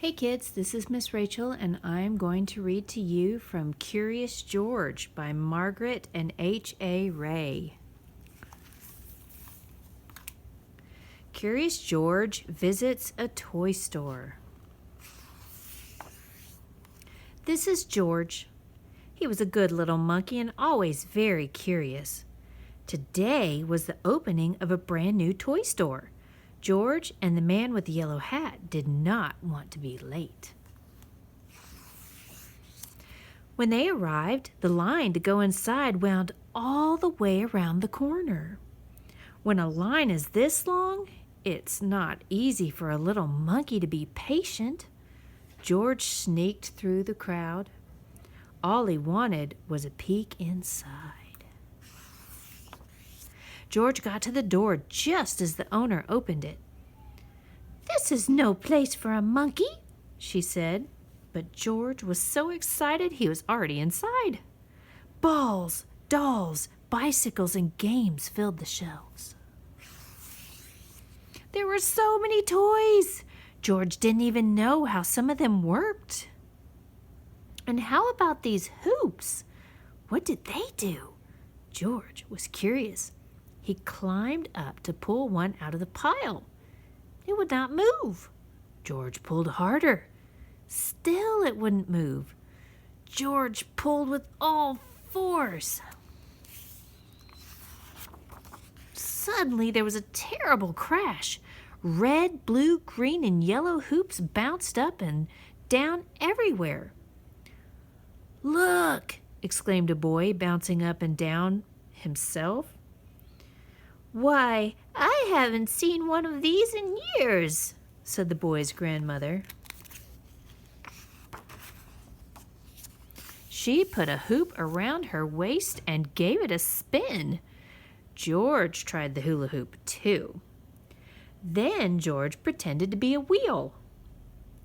Hey kids, this is Miss Rachel and I'm going to read to you from Curious George by Margret and H.A. Ray. Curious George visits a toy store. This is George. He was a good little monkey and always very curious. Today was the opening of a brand new toy store. George and the man with the yellow hat did not want to be late. When they arrived, the line to go inside wound all the way around the corner. When a line is this long, it's not easy for a little monkey to be patient. George sneaked through the crowd. All he wanted was a peek inside. George got to the door just as the owner opened it. "This is no place for a monkey," she said, but George was so excited he was already inside. Balls, dolls, bicycles, and games filled the shelves. There were so many toys. George didn't even know how some of them worked. And how about these hoops? What did they do? George was curious. He climbed up to pull one out of the pile. It would not move. George pulled harder. Still it wouldn't move. George pulled with all force. Suddenly there was a terrible crash. Red, blue, green, and yellow hoops bounced up and down everywhere. "Look!" exclaimed a boy, bouncing up and down himself. "Why, I haven't seen one of these in years," said the boy's grandmother. She put a hoop around her waist and gave it a spin. George tried the hula hoop too. Then George pretended to be a wheel.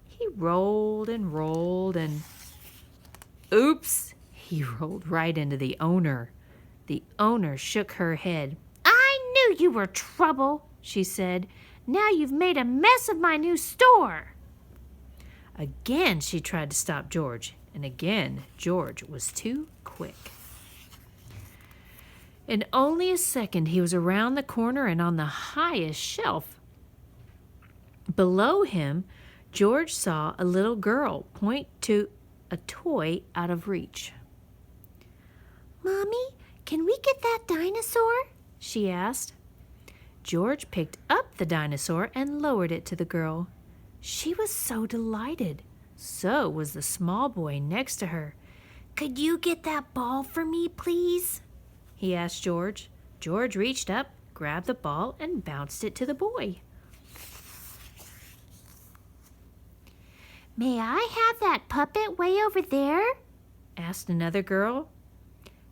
He rolled and rolled and... Oops! He rolled right into the owner. The owner shook her head. "I knew you were trouble," she said. "Now you've made a mess of my new store." Again she tried to stop George, and again George was too quick. In only a second he was around the corner and on the highest shelf. Below him, George saw a little girl point to a toy out of reach. "Mommy, can we get that dinosaur?" she asked. George picked up the dinosaur and lowered it to the girl. She was so delighted. So was the small boy next to her. "Could you get that ball for me, please?" he asked George. George reached up, grabbed the ball, and bounced it to the boy. "May I have that puppet way over there?" asked another girl.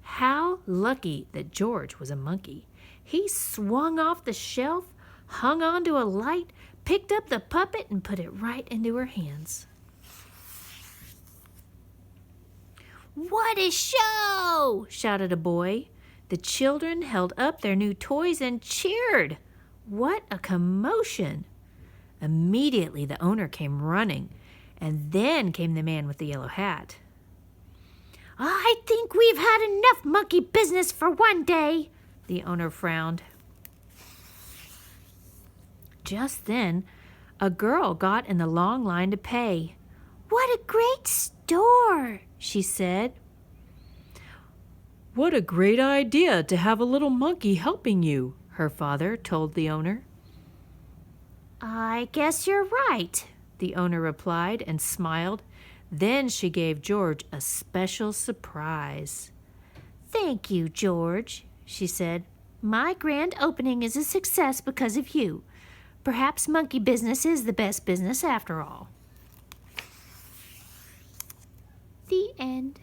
How lucky that George was a monkey. He swung off the shelf, hung onto a light, picked up the puppet, and put it right into her hands. "What a show!" shouted a boy. The children held up their new toys and cheered. What a commotion! Immediately the owner came running, and then came the man with the yellow hat. "I think we've had enough monkey business for one day," the owner frowned. Just then, a girl got in the long line to pay. "What a great store," she said. "What a great idea to have a little monkey helping you," her father told the owner. "I guess you're right," the owner replied and smiled. Then she gave George a special surprise. "Thank you, George," she said. "My grand opening is a success because of you. Perhaps monkey business is the best business after all." The end.